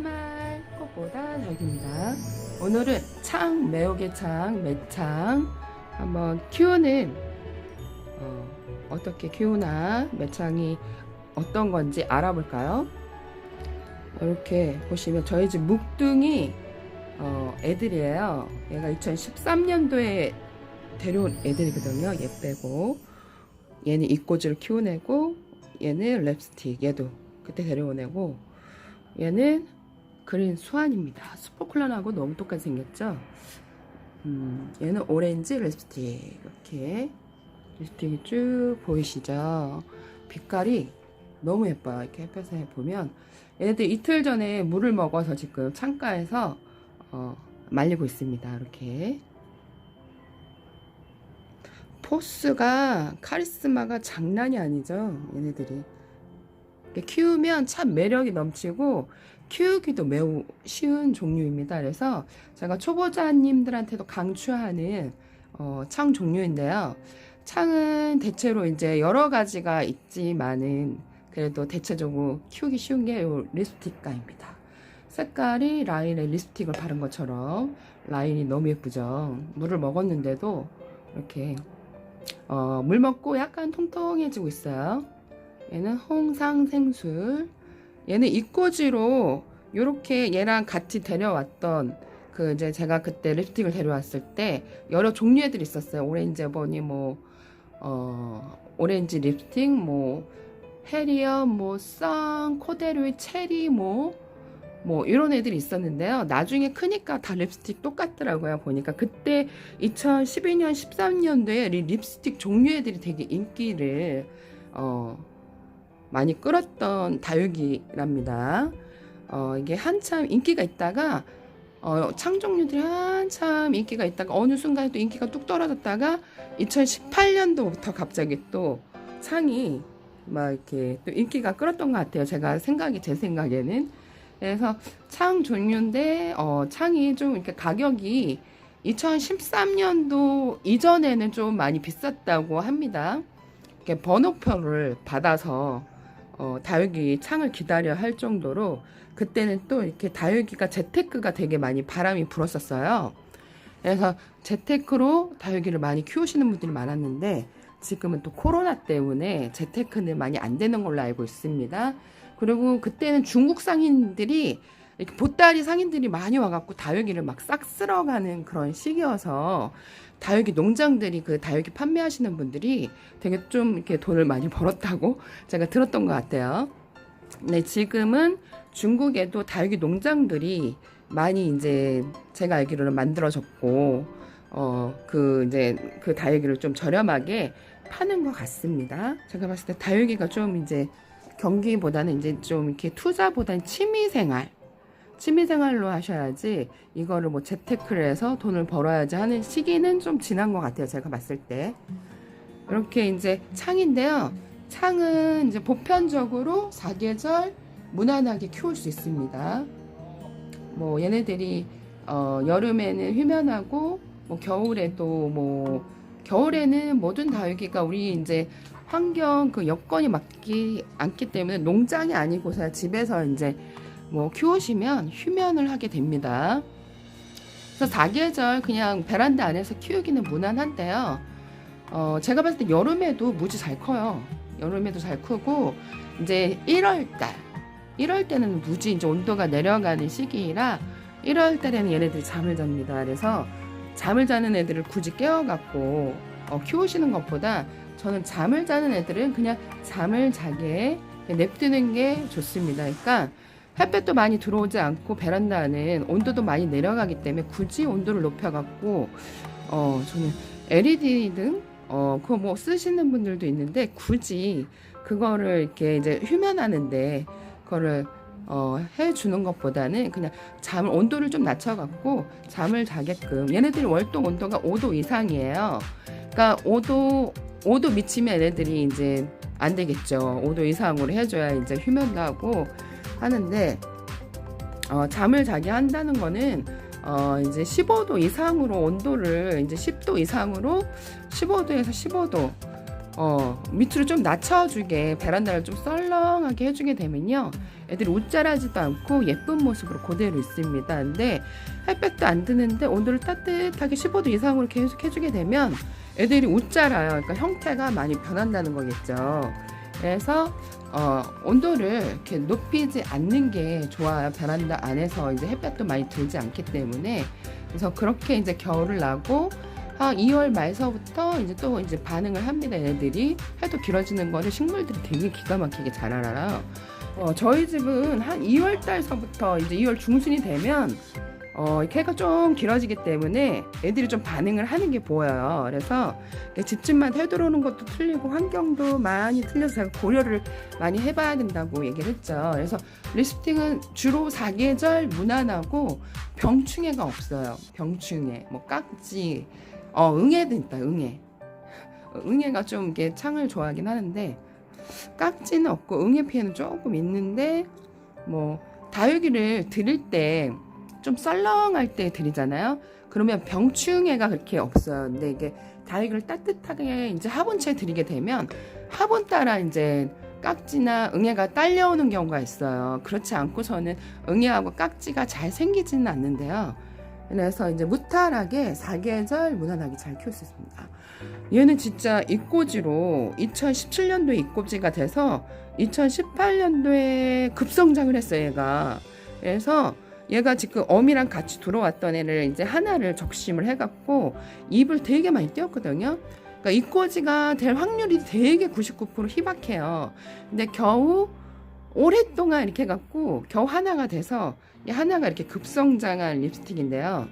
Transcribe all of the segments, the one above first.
정말 꽃보다 달입니다. 오늘은 창, 매혹의 창, 매창 한번 키우는 어떻게 키우나 매창이 어떤 건지 알아볼까요? 이렇게 보시면 저희 집 묵둥이 애들이에요. 얘가 2013년도에 데려온 애들이거든요. 얘 빼고 얘는 이꼬지를 키운 애고 얘는 랩스틱, 얘도 그때 데려온 애고 얘는 그린 수완입니다. 스포클런하고 너무 똑같이 생겼죠. 얘는 오렌지 립스틱. 이렇게 립스틱이 쭉 보이시죠. 빛깔이 너무 예뻐요. 이렇게 햇볕에 보면 얘네들 이틀 전에 물을 먹어서 지금 창가에서 말리고 있습니다. 이렇게 포스가 카리스마가 장난이 아니죠. 얘네들이 키우면 참 매력이 넘치고 키우기도 매우 쉬운 종류입니다. 그래서 제가 초보자님들한테도 강추하는 창 종류인데요. 창은 대체로 이제 여러 가지가 있지만은 그래도 대체적으로 키우기 쉬운 게 이 립스틱가입니다. 색깔이 라인에 립스틱을 바른 것처럼 라인이 너무 예쁘죠. 물을 먹었는데도 이렇게 물 먹고 약간 통통해지고 있어요. 얘는 홍상생술. 얘는 이꼬지로 요렇게 얘랑 같이 데려왔던 그 이제 제가 그때 립스틱을 데려왔을 때 여러 종류애들이 있었어요. 오렌지 에버니 오렌지 립스틱 해리어 선 코데로이 체리 이런 애들이 있었는데요. 나중에 크니까 다 립스틱 똑같더라고요. 보니까 그때 2012년 13년도에 립스틱 종류 애들이 되게 인기를 많이 끌었던 다육이랍니다. 이게 한참 인기가 있다가 창 종류들이 한참 인기가 있다가 어느 순간에 또 인기가 뚝 떨어졌다가 2018년도부터 갑자기 또 창이 막 이렇게 또 인기가 끌었던 것 같아요. 제 생각에는. 그래서 창 종류인데 창이 좀 이렇게 가격이 2013년도 이전에는 좀 많이 비쌌다고 합니다. 이렇게 번호표를 받아서 다육이 창을 기다려 할 정도로 그때는 또 이렇게 다육이가 재테크가 되게 많이 바람이 불었었어요. 그래서 재테크로 다육이를 많이 키우시는 분들이 많았는데 지금은 또 코로나 때문에 재테크는 많이 안 되는 걸로 알고 있습니다. 그리고 그때는 중국 상인들이 이렇게 보따리 상인들이 많이 와갖고 다육이를 막 싹 쓸어가는 그런 시기여서 다육이 농장들이 그 다육이 판매하시는 분들이 되게 좀 이렇게 돈을 많이 벌었다고 제가 들었던 것 같아요. 네, 지금은 중국에도 다육이 농장들이 많이 이제 제가 알기로는 만들어졌고 그 다육이를 좀 저렴하게 파는 것 같습니다. 제가 봤을 때 다육이가 좀 이제 경기보다는 이제 좀 이렇게 투자보다는 취미생활로 하셔야지 이거를 재테크를 해서 돈을 벌어야지 하는 시기는 좀 지난 것 같아요. 제가 봤을 때. 이렇게 이제 창인데요. 창은 이제 보편적으로 사계절 무난하게 키울 수 있습니다. 얘네들이 여름에는 휴면하고 겨울에는 모든 다육이가 우리 이제 환경 그 여건이 맞지 않기 때문에 농장이 아니고서 집에서 이제 키우시면 휴면을 하게 됩니다. 그래서 사계절 그냥 베란다 안에서 키우기는 무난한데요. 제가 봤을 때 여름에도 무지 잘 커요. 여름에도 잘 크고 이제 1월 때는 무지 이제 온도가 내려가는 시기라 1월 달에는 얘네들이 잠을 잡니다. 그래서 잠을 자는 애들을 굳이 깨워갖고 키우시는 것보다 저는 잠을 자는 애들은 그냥 잠을 자게 냅두는 게 좋습니다. 그러니까 햇볕도 많이 들어오지 않고 베란다는 온도도 많이 내려가기 때문에 굳이 온도를 높여갖고 저는 LED 등 그거 쓰시는 분들도 있는데 굳이 그거를 이렇게 이제 휴면하는데 그거를 해주는 것보다는 그냥 온도를 좀 낮춰갖고 잠을 자게끔 얘네들이 월동 온도가 5도 이상이에요. 그러니까 5도 미치면 얘네들이 이제 안 되겠죠. 5도 이상으로 해줘야 이제 휴면도 하고 하는데 잠을 자게 한다는 거는 이제 15도 이상으로 온도를 이제 10도 이상으로 15도에서 15도 밑으로 좀 낮춰주게 베란다를 좀 썰렁하게 해주게 되면요, 애들이 웃자라지도 않고 예쁜 모습으로 그대로 있습니다. 근데 햇볕도 안 드는데 온도를 따뜻하게 15도 이상으로 계속 해주게 되면 애들이 웃자라요. 그러니까 형태가 많이 변한다는 거겠죠. 그래서 온도를 이렇게 높이지 않는 게 좋아요. 베란다 안에서 이제 햇볕도 많이 들지 않기 때문에. 그래서 그렇게 이제 겨울을 나고 한 2월 말서부터 이제 또 이제 반응을 합니다. 얘네들이 해도 길어지는 거를 식물들이 되게 기가 막히게 잘 알아요. 저희 집은 한 2월 달서부터 이제 2월 중순이 되면 해가 좀 길어지기 때문에 애들이 좀 반응을 하는 게 보여요. 그래서 집집마다 해 들어오는 것도 틀리고 환경도 많이 틀려서 제가 고려를 많이 해봐야 된다고 얘기를 했죠. 그래서 리스팅은 주로 사계절 무난하고 병충해가 없어요. 병충해, 뭐 깍지, 응애도 있다. 응애가 좀 이게 창을 좋아하긴 하는데 깍지는 없고 응애 피해는 조금 있는데, 뭐 다육이를 드릴 때 좀 썰렁할 때 드리잖아요. 그러면 병충해가 그렇게 없어요. 근데 이게 다육이를 따뜻하게 이제 화분채 드리게 되면 화분 따라 이제 깍지나 응애가 딸려오는 경우가 있어요. 그렇지 않고서는 응애하고 깍지가 잘 생기지는 않는데요. 그래서 이제 무탈하게 사계절 무난하게 잘 키울 수 있습니다. 얘는 진짜 잎꽂이로 2017년도에 잎꽂이가 돼서 2018년도에 급성장을 했어요, 얘가. 그래서 얘가 지금 어미랑 같이 들어왔던 애를 이제 하나를 적심을 해갖고 잎을 되게 많이 띄웠거든요. 그러니까 잎꽂이가 될 확률이 되게 99% 희박해요. 근데 겨우 오랫동안 이렇게 해갖고 겨우 하나가 돼서 이 하나가 이렇게 급성장한 립스틱인데요.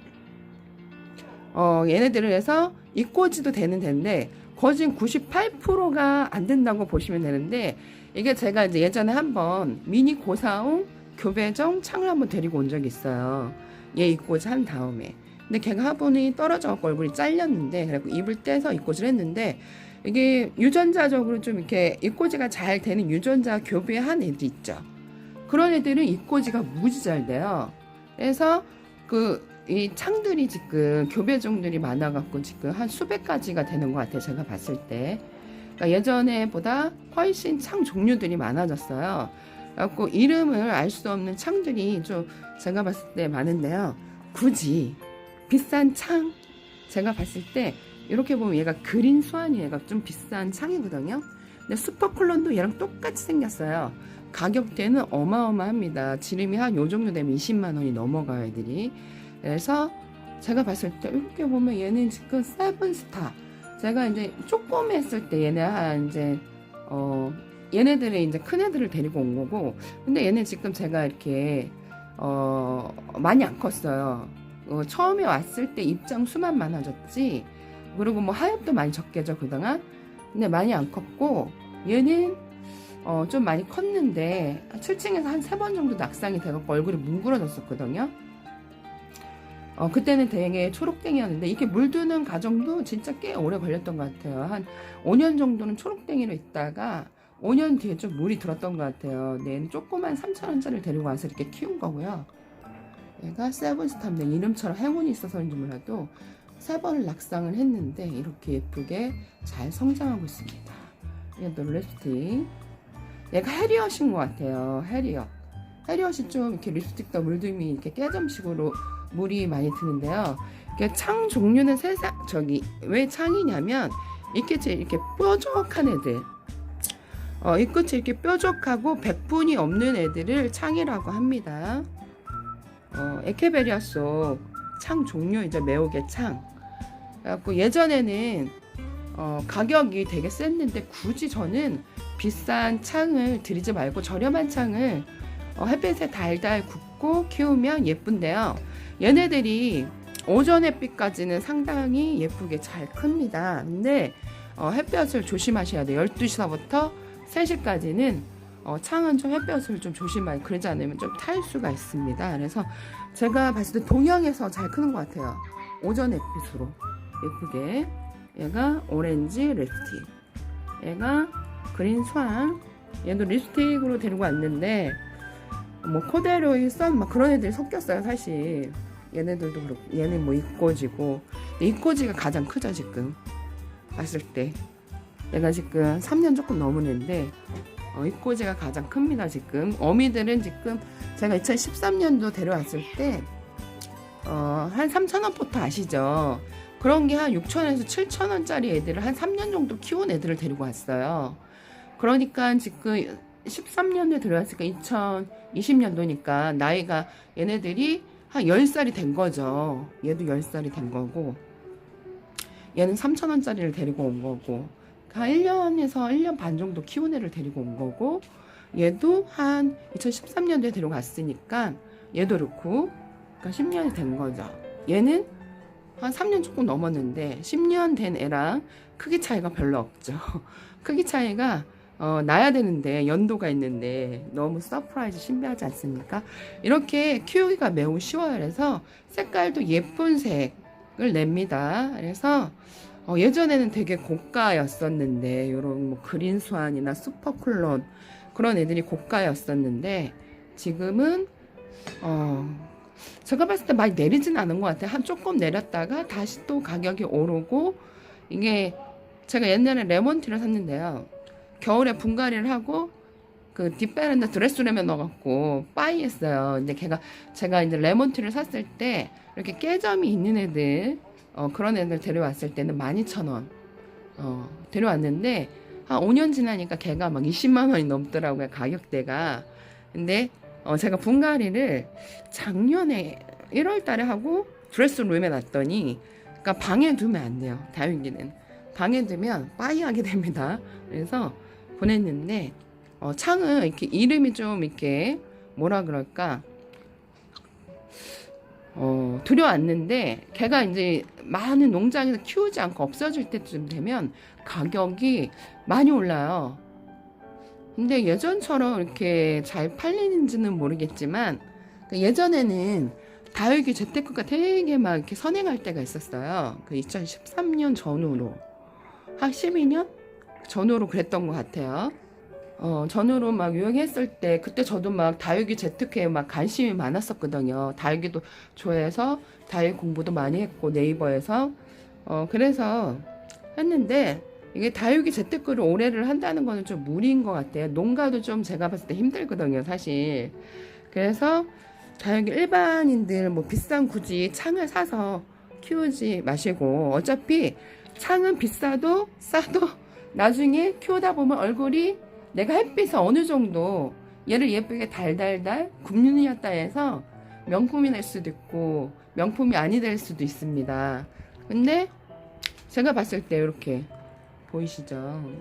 얘네들을 해서 잎꽂이도 되는 데인데 거진 98%가 안 된다고 보시면 되는데, 이게 제가 이제 예전에 한번 미니 고사옹 교배정 창을 한번 데리고 온 적이 있어요. 얘 잎꽂이 한 다음에. 근데 걔가 화분이 떨어져갖고 얼굴이 잘렸는데, 그래갖고 잎을 떼서 잎꽂이를 했는데, 이게 유전자적으로 좀 이렇게 잎꽂이가 잘 되는 유전자 교배한 애들이 있죠. 그런 애들은 잎꽂이가 무지 잘 돼요. 그래서 이 창들이 지금 교배종들이 많아갖고 지금 한 수백 가지가 되는 것 같아요. 제가 봤을 때. 그러니까 예전에보다 훨씬 창 종류들이 많아졌어요. 그래갖고 이름을 알 수 없는 창들이 좀 제가 봤을 때 많은데요. 굳이 비싼 창, 제가 봤을 때 이렇게 보면 얘가 그린 수완이 얘가 좀 비싼 창이거든요. 근데 슈퍼클론도 얘랑 똑같이 생겼어요. 가격대는 어마어마합니다. 지름이 한 요 정도 되면 20만 원이 넘어가요, 애들이. 그래서 제가 봤을 때 이렇게 보면 얘는 지금 세븐스타. 제가 이제 조그맸을 때 얘네 한 이제 얘네들을 이제 큰 애들을 데리고 온 거고, 근데 얘는 지금 제가 이렇게 많이 안 컸어요. 처음에 왔을 때 입장 수만 많아졌지. 그리고 뭐 하엽도 많이 적게져 그동안. 근데 많이 안 컸고, 얘는 좀 많이 컸는데 7층에서 한 3번 정도 낙상이 돼갖고 얼굴이 뭉그러졌었거든요. 그때는 되게 초록땡이였는데 이렇게 물드는 과정도 진짜 꽤 오래 걸렸던 것 같아요. 한 5년 정도는 초록땡이로 있다가 5년 뒤에 좀 물이 들었던 것 같아요. 얘는 조그만 3,000원짜리를 데리고 와서 이렇게 키운 거고요. 얘가 세븐스타인데 이름처럼 행운이 있어서인지 몰라도 3번을 낙상을 했는데 이렇게 예쁘게 잘 성장하고 있습니다. 얘도 립스틱. 얘가 해리엇인 것 같아요. 해리엇이 좀 이렇게 립스틱과 물듬이 이렇게 깨점식으로 물이 많이 드는데요. 창 종류는 왜 창이냐면 이 끝이 이렇게 뾰족한 애들, 이 끝이 이렇게 뾰족하고 백분이 없는 애들을 창이라고 합니다. 에케베리아 속 창 종류이죠. 매혹의 창. 그래갖고 예전에는 가격이 되게 셌는데 굳이 저는 비싼 창을 들이지 말고 저렴한 창을 햇빛에 달달 굽고 키우면 예쁜데요. 얘네들이 오전 햇빛까지는 상당히 예쁘게 잘 큽니다. 근데 햇볕을 조심하셔야 돼요. 12시서부터 3시까지는 창은 좀 햇볕을 좀 조심하게, 그러지 않으면 좀 탈 수가 있습니다. 그래서 제가 봤을 때 동양에서 잘 크는 것 같아요. 오전 햇빛으로 예쁘게. 얘가 오렌지 립스틱, 얘가 그린 스완. 얘도 립스틱으로 데리고 왔는데 뭐 코데로이 썬 막 그런 애들이 섞였어요. 사실 얘네들도 그렇고, 얘는 뭐 잎꽂이고, 잎꽂이가 가장 크죠 지금 봤을 때. 얘가 지금 3년 조금 넘은 애인데 입꼬지가 가장 큽니다. 지금 어미들은 지금 제가 2013년도 데려왔을 때 한 3,000원부터 아시죠? 그런 게 한 6,000원에서 7,000원짜리 애들을 한 3년 정도 키운 애들을 데리고 왔어요. 그러니까 지금 13년도에 들어왔으니까 2020년도니까 나이가 얘네들이 한 10살이 된 거죠. 얘도 10살이 된 거고 얘는 3,000원짜리를 데리고 온 거고 한 1년에서 1년 반 정도 키운 애를 데리고 온 거고 얘도 한 2013년도에 데려갔으니까 얘도 그렇고 그러니까 10년이 된 거죠. 얘는 한 3년 조금 넘었는데 10년 된 애랑 크기 차이가 별로 없죠. 크기 차이가 나야 되는데 연도가 있는데 너무 서프라이즈 신비하지 않습니까? 이렇게 키우기가 매우 쉬워요. 그래서 색깔도 예쁜 색을 냅니다. 그래서 예전에는 되게 고가였었는데 이런 뭐 그린 스완이나 슈퍼쿨론 그런 애들이 고가였었는데 지금은 제가 봤을 때 많이 내리진 않은 것 같아요. 한 조금 내렸다가 다시 또 가격이 오르고 이게 제가 옛날에 레몬티를 샀는데요. 겨울에 분갈이를 하고 그 뒷배란다 드레스룸에 넣어갖고 빠이했어요. 근데 제가 이제 레몬티를 샀을 때 이렇게 깨점이 있는 애들 그런 애들 데려왔을 때는 12,000원 데려왔는데 한 5년 지나니까 걔가 막 20만 원이 넘더라고요. 가격대가. 근데 제가 분갈이를 작년에 1월 달에 하고 드레스룸에 놨더니 그러니까 방에 두면 안 돼요. 다육이는 방에 두면 빠이하게 됩니다. 그래서 보냈는데 창은 이렇게 이름이 좀 이렇게 뭐라 그럴까 들여왔는데 걔가 이제 많은 농장에서 키우지 않고 없어질 때쯤 되면 가격이 많이 올라요. 근데 예전처럼 이렇게 잘 팔리는지는 모르겠지만 예전에는 다육이 재테크가 되게 막 이렇게 선행할 때가 있었어요. 그 2013년 전후로 한 12년 전후로 그랬던 것 같아요. 전후로 막 유행했을 때 그때 저도 막 다육이 재테크에 막 관심이 많았었거든요. 다육이도 좋아해서 다육 공부도 많이 했고 네이버에서 그래서 했는데 이게 다육이 재테크를 오래를 한다는 거는 좀 무리인 것 같아요. 농가도 좀 제가 봤을 때 힘들거든요, 사실. 그래서 다육이 일반인들 뭐 비싼 굳이 창을 사서 키우지 마시고 어차피 창은 비싸도 싸도 나중에 키우다 보면 얼굴이 내가 햇빛에 어느 정도 얘를 예쁘게 달달달 굽는이었다 해서 명품이 될 수도 있고 명품이 아니 될 수도 있습니다. 근데 제가 봤을 때 이렇게 보이시죠?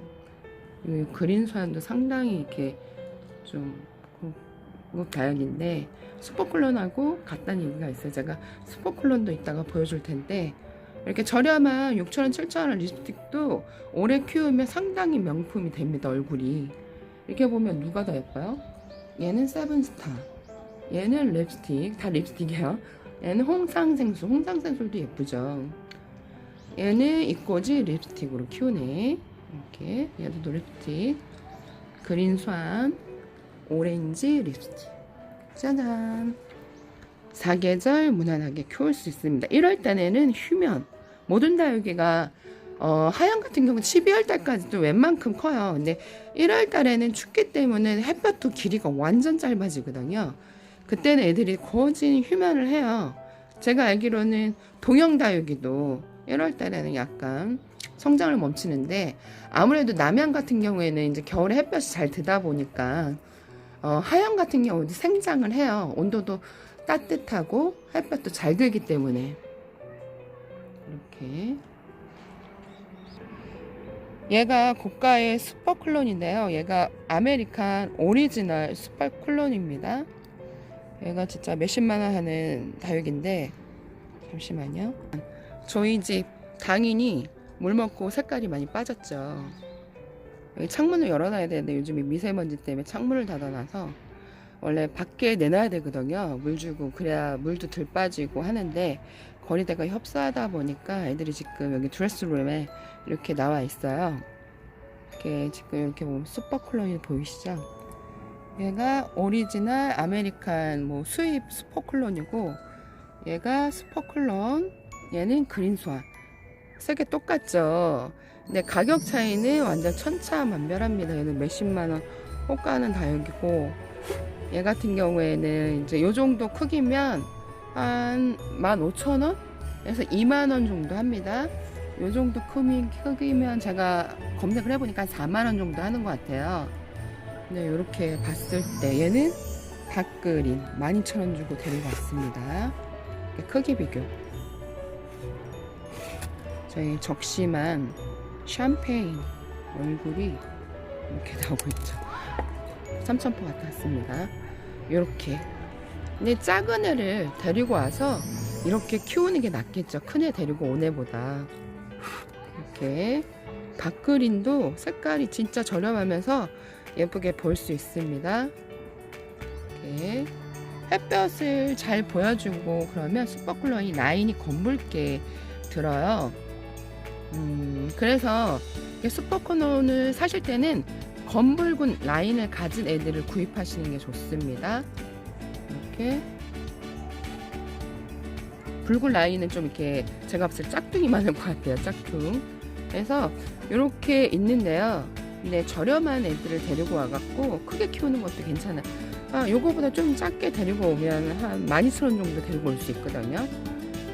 이 그린 스완도 상당히 이렇게 좀 고급 다육인데 슈퍼쿨론하고 같다는 얘기가 있어요. 제가 슈퍼쿨론도 이따가 보여줄 텐데 이렇게 저렴한 6,000원, 7,000원 립스틱도 오래 키우면 상당히 명품이 됩니다. 얼굴이 이렇게 보면 누가 더 예뻐요? 얘는 세븐스타, 얘는 립스틱, 다 립스틱이에요. 얘는 홍상생술도 예쁘죠. 얘는 입꼬지 립스틱으로 키우네. 이렇게 얘도 립스틱, 그린스완, 오렌지 립스틱. 짜잔. 사계절 무난하게 키울 수 있습니다. 1월 달에는 휴면 모든 다육이가 하얀 같은 경우는 12월 달까지도 웬만큼 커요. 근데 1월 달에는 춥기 때문에 햇볕도 길이가 완전 짧아지거든요. 그때는 애들이 거진 휴면을 해요. 제가 알기로는 동영 다육이도 1월 달에는 약간 성장을 멈추는데 아무래도 남양 같은 경우에는 이제 겨울에 햇볕이 잘 드다 보니까 하양 같은 경우도 생장을 해요. 온도도 따뜻하고 햇볕도 잘 들기 때문에 이렇게 얘가 고가의 슈퍼쿨론인데요. 얘가 아메리칸 오리지널 슈퍼쿨론입니다. 얘가 진짜 몇십만원 하는 다육인데 잠시만요. 저희 집 당연히 물 먹고 색깔이 많이 빠졌죠. 여기 창문을 열어놔야 되는데 요즘에 미세먼지 때문에 창문을 닫아놔서 원래 밖에 내놔야 되거든요. 물 주고 그래야 물도 덜 빠지고 하는데 거리대가 협소하다 보니까 애들이 지금 여기 드레스룸에 이렇게 나와 있어요. 이렇게 지금 이렇게 보면 슈퍼쿨론이 보이시죠? 얘가 오리지널 아메리칸 뭐 수입 슈퍼쿨론이고 얘가 슈퍼쿨론, 얘는 그린스완. 색이 똑같죠. 근데 가격 차이는 완전 천차만별합니다. 얘는 몇십만원 호가는 다육이고, 얘 같은 경우에는 이제 요 정도 크기면 한 15,000원? 에서 2만원 정도 합니다. 요 정도 크기면 제가 검색을 해보니까 4만원 정도 하는 것 같아요. 네, 이렇게 봤을 때 얘는 박그린 12,000원 주고 데리고 왔습니다. 크기 비교. 저희 적심한 샴페인 얼굴이 이렇게 나오고 있죠. 삼천포 같았습니다. 이렇게. 근데 작은 애를 데리고 와서 이렇게 키우는 게 낫겠죠. 큰 애 데리고 온 애보다. 이렇게 박그린도 색깔이 진짜 저렴하면서 예쁘게 볼 수 있습니다. 이렇게 햇볕을 잘 보여주고 그러면 슈퍼쿨러이 라인이 검붉게 들어요. 그래서 슈퍼쿨러를 사실 때는 검붉은 라인을 가진 애들을 구입하시는 게 좋습니다. 이렇게 붉은 라인은 좀 이렇게 제가 봤을 때 짝퉁이 많을 것 같아요. 짝퉁. 그래서 이렇게 있는데요. 근데 저렴한 애들을 데리고 와갖고 크게 키우는 것도 괜찮아요. 요거보다 좀 작게 데리고 오면 한 12,000원 정도 데리고 올 수 있거든요.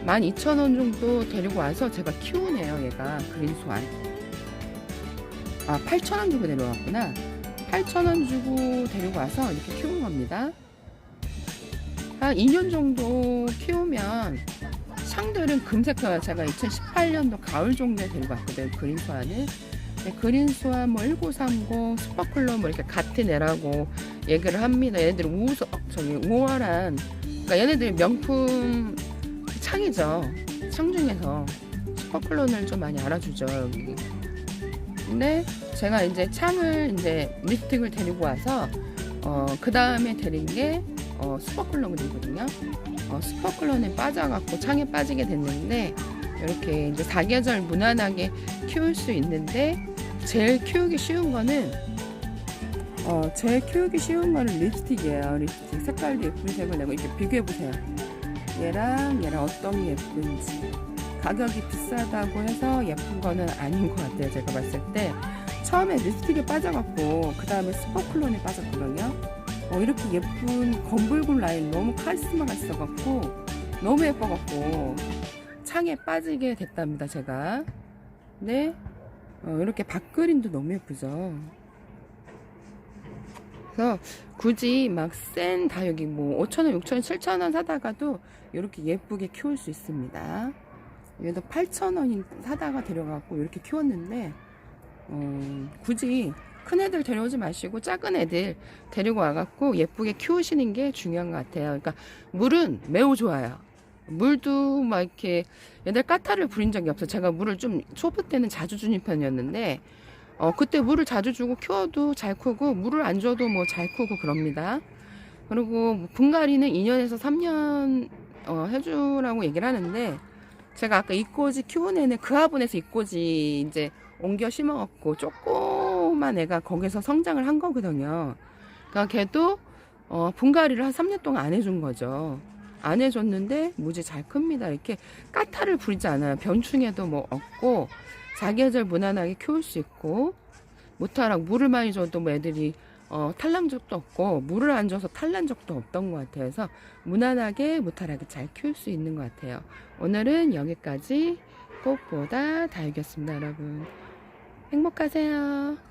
12,000원 정도 데리고 와서 제가 키우네요. 얘가 그린스완. 8,000원 주고 데려왔구나. 8,000원 주고 데리고 와서 이렇게 키운 겁니다. 한 2년 정도 키우면 상들은 금세 커요. 제가 2018년도 가을 정도에 데리고 왔거든요. 그린스완을. 그린스완 뭐 1930 슈퍼쿨러 뭐 이렇게 같은 애라고 얘기를 합니다. 얘네들이 우월한, 그러니까 얘네들이 명품 창이죠. 창 중에서 슈퍼쿨러를 좀 많이 알아주죠, 여기. 근데 제가 이제 창을 이제 립스틱을 데리고 와서 그 다음에 데린 게 슈퍼쿨러거든요. 슈퍼쿨러는 빠져갖고 창에 빠지게 됐는데 이렇게 이제 사계절 무난하게 키울 수 있는데 제일 키우기 쉬운 거는 립스틱이에요. 립스틱 색깔도 예쁜 색을 내고 이렇게 비교해 보세요. 얘랑 어떤 게 예쁜지. 가격이 비싸다고 해서 예쁜 거는 아닌 것 같아요. 제가 봤을 때 처음에 립스틱에 빠져갖고 그 다음에 슈퍼쿨러에 빠졌거든요. 이렇게 예쁜 검붉은 라인 너무 카리스마가 있어갖고 너무 예뻐갖고 창에 빠지게 됐답니다. 제가. 네. 이렇게 박그린도 너무 예쁘죠. 그래서 굳이 막 센 다육이 뭐 5,000원, 6,000원, 7,000원 사다가도 이렇게 예쁘게 키울 수 있습니다. 얘도 8,000원 사다가 데려가고 이렇게 키웠는데 굳이 큰 애들 데려오지 마시고 작은 애들 데리고 와갖고 예쁘게 키우시는 게 중요한 것 같아요. 그러니까 물은 매우 좋아요. 물도 막 이렇게 얘들 까타를 부린 적이 없어요. 제가 물을 좀 초보 때는 자주 주는 편이었는데 그때 물을 자주 주고 키워도 잘 크고 물을 안 줘도 뭐 잘 크고 그럽니다. 그리고 분갈이는 2년에서 3년 해주라고 얘기를 하는데 제가 아까 이꼬지 키운 애는 그 화분에서 이꼬지 이제 옮겨 심어갖고 조그만 애가 거기서 성장을 한 거거든요. 그러니까 걔도 분갈이를 한 3년 동안 안 해준 거죠. 안 해줬는데 무지 잘 큽니다. 이렇게 까타를 부리지 않아요. 변충에도 뭐 없고 사계절 무난하게 키울 수 있고 무타락 물을 많이 줘도 뭐 애들이 탈난 적도 없고 물을 안 줘서 탈난 적도 없던 것 같아요. 그래서 무난하게 무타락이 잘 키울 수 있는 것 같아요. 오늘은 여기까지 꽃보다 다육이었습니다. 여러분 행복하세요.